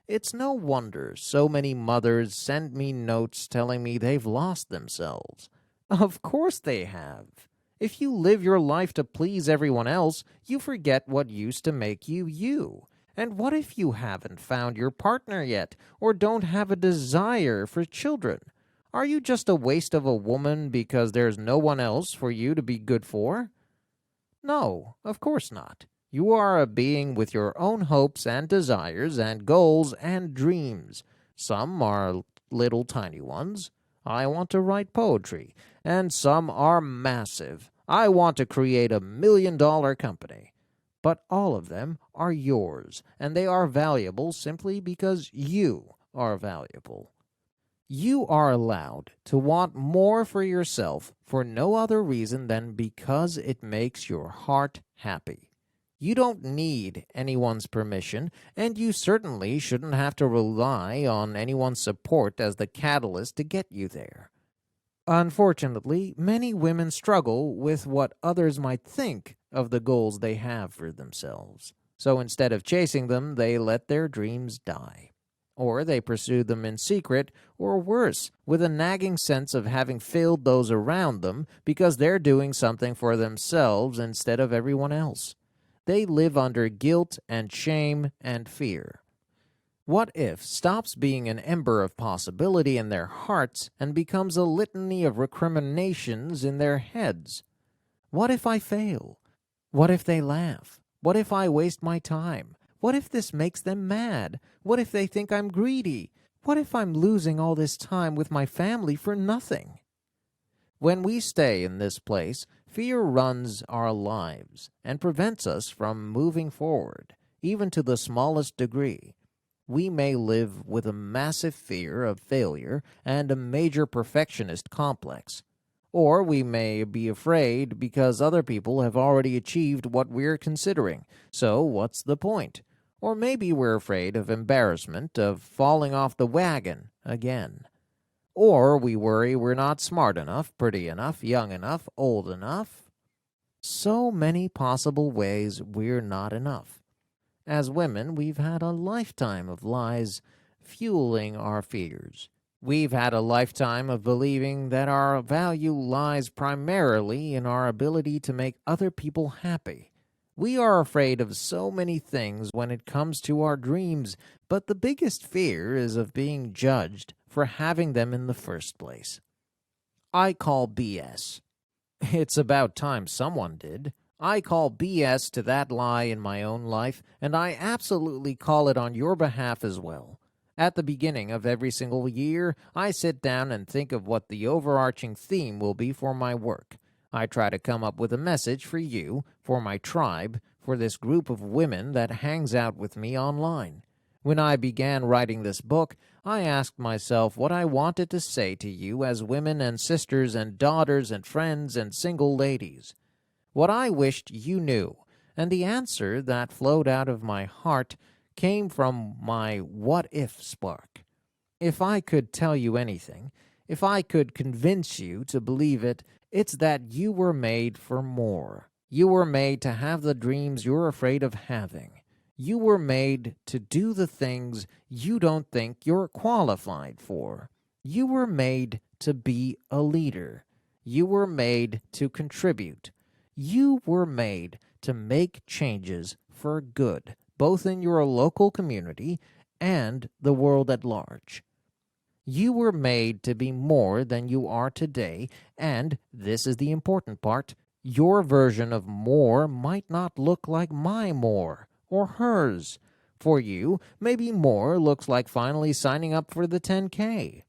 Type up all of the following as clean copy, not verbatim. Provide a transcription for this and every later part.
It's no wonder so many mothers send me notes telling me they've lost themselves. Of course they have. If you live your life to please everyone else, you forget what used to make you you. And what if you haven't found your partner yet, or don't have a desire for children? Are you just a waste of a woman because there's no one else for you to be good for? No, of course not. You are a being with your own hopes and desires and goals and dreams. Some are little tiny ones. I want to write poetry. And some are massive. I want to create $1 million company. But all of them are yours, and they are valuable simply because you are valuable. You are allowed to want more for yourself for no other reason than because it makes your heart happy. You don't need anyone's permission, and you certainly shouldn't have to rely on anyone's support as the catalyst to get you there. Unfortunately, many women struggle with what others might think of the goals they have for themselves. So instead of chasing them, they let their dreams die. Or they pursue them in secret, or worse, with a nagging sense of having failed those around them because they're doing something for themselves instead of everyone else. They live under guilt and shame and fear. What if stops being an ember of possibility in their hearts and becomes a litany of recriminations in their heads? What if I fail? What if they laugh? What if I waste my time? What if this makes them mad? What if they think I'm greedy? What if I'm losing all this time with my family for nothing? When we stay in this place, fear runs our lives and prevents us from moving forward, even to the smallest degree. We may live with a massive fear of failure and a major perfectionist complex. Or we may be afraid because other people have already achieved what we're considering. So what's the point? Or maybe we're afraid of embarrassment, of falling off the wagon again. Or we worry we're not smart enough, pretty enough, young enough, old enough. So many possible ways we're not enough. As women, we've had a lifetime of lies fueling our fears. We've had a lifetime of believing that our value lies primarily in our ability to make other people happy. We are afraid of so many things when it comes to our dreams, but the biggest fear is of being judged for having them in the first place. I call BS. It's about time someone did. I call BS to that lie in my own life, and I absolutely call it on your behalf as well. At the beginning of every single year, I sit down and think of what the overarching theme will be for my work. I try to come up with a message for you, for my tribe, for this group of women that hangs out with me online. When I began writing this book, I asked myself what I wanted to say to you as women and sisters and daughters and friends and single ladies. What I wished you knew, and the answer that flowed out of my heart came from my what-if spark. If I could tell you anything, if I could convince you to believe it, it's that you were made for more. You were made to have the dreams you're afraid of having. You were made to do the things you don't think you're qualified for. You were made to be a leader. You were made to contribute. You were made to make changes for good, both in your local community and the world at large. You were made to be more than you are today, and, this is the important part, your version of more might not look like my more, or hers. For you, maybe more looks like finally signing up for the 10K.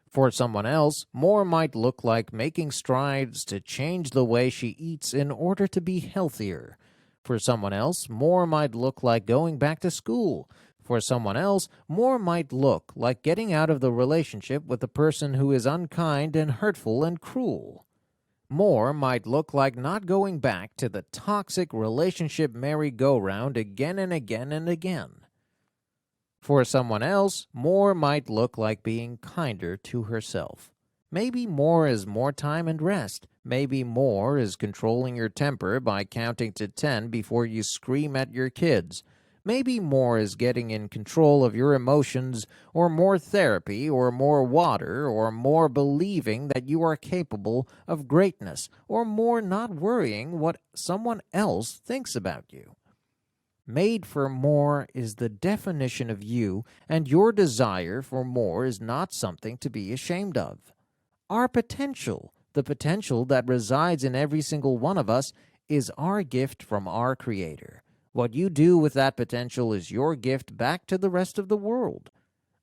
For someone else, more might look like making strides to change the way she eats in order to be healthier. For someone else, more might look like going back to school. For someone else, more might look like getting out of the relationship with a person who is unkind and hurtful and cruel. More might look like not going back to the toxic relationship merry-go-round again and again and again. For someone else, more might look like being kinder to herself. Maybe more is more time and rest. Maybe more is controlling your temper by counting to 10 before you scream at your kids. Maybe more is getting in control of your emotions, or more therapy, or more water, or more believing that you are capable of greatness, or more not worrying what someone else thinks about you. Made for more is the definition of you, and your desire for more is not something to be ashamed of. Our potential, the potential that resides in every single one of us, is our gift from our Creator. What you do with that potential is your gift back to the rest of the world.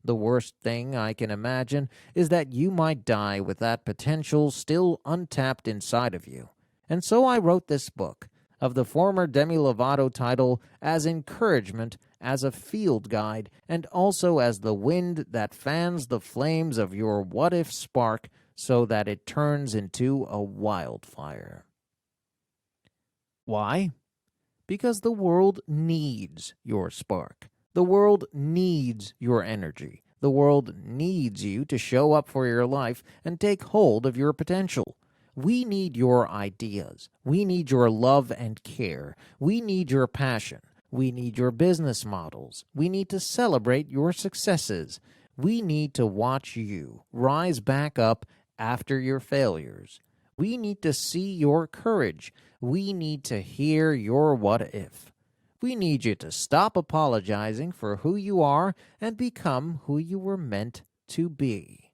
The worst thing I can imagine is that you might die with that potential still untapped inside of you. And so I wrote this book, of the former Demi Lovato title, as encouragement, as a field guide, and also as the wind that fans the flames of your what-if spark so that it turns into a wildfire. Why? Because the world needs your spark. The world needs your energy. The world needs you to show up for your life and take hold of your potential. We need your ideas. We need your love and care. We need your passion. We need your business models. We need to celebrate your successes. We need to watch you rise back up after your failures. We need to see your courage. We need to hear your what if. We need you to stop apologizing for who you are and become who you were meant to be.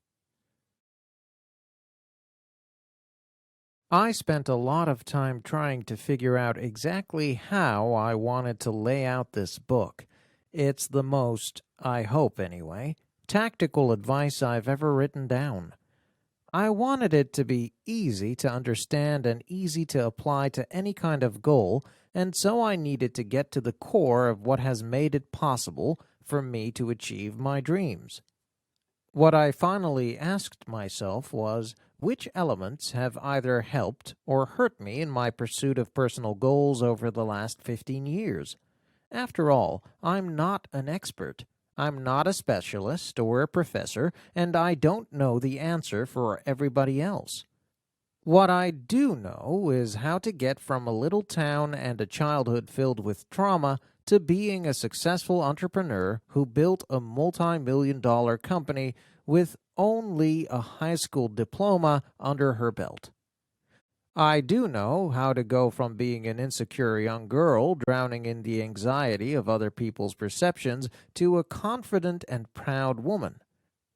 I spent a lot of time trying to figure out exactly how I wanted to lay out this book. It's the most, I hope anyway, tactical advice I've ever written down. I wanted it to be easy to understand and easy to apply to any kind of goal, and so I needed to get to the core of what has made it possible for me to achieve my dreams. What I finally asked myself was, which elements have either helped or hurt me in my pursuit of personal goals over the last 15 years? After all, I'm not an expert. I'm not a specialist or a professor, and I don't know the answer for everybody else. What I do know is how to get from a little town and a childhood filled with trauma to being a successful entrepreneur who built a multi-million-dollar company with only a high school diploma under her belt. I do know how to go from being an insecure young girl drowning in the anxiety of other people's perceptions to a confident and proud woman.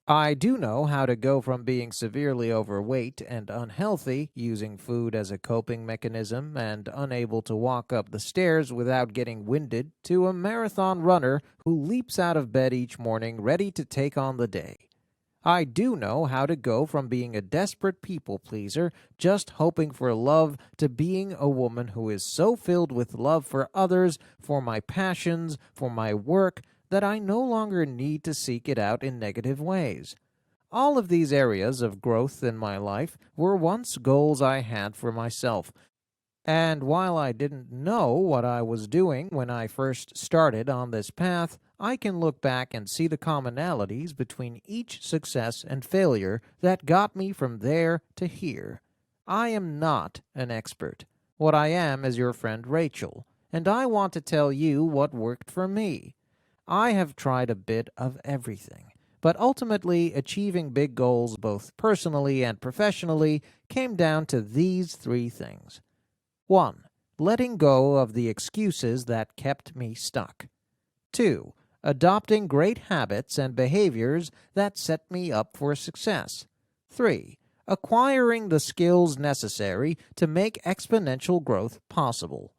I do know how to go from being severely overweight and unhealthy, using food as a coping mechanism and unable to walk up the stairs without getting winded, to a marathon runner who leaps out of bed each morning ready to take on the day. I do know how to go from being a desperate people-pleaser, just hoping for love, to being a woman who is so filled with love for others, for my passions, for my work, that I no longer need to seek it out in negative ways. All of these areas of growth in my life were once goals I had for myself. And while I didn't know what I was doing when I first started on this path, I can look back and see the commonalities between each success and failure that got me from there to here. I am not an expert. What I am is your friend Rachel, and I want to tell you what worked for me. I have tried a bit of everything, but ultimately achieving big goals both personally and professionally came down to these three things. 1. Letting go of the excuses that kept me stuck. 2. Adopting great habits and behaviors that set me up for success. 3. Acquiring the skills necessary to make exponential growth possible.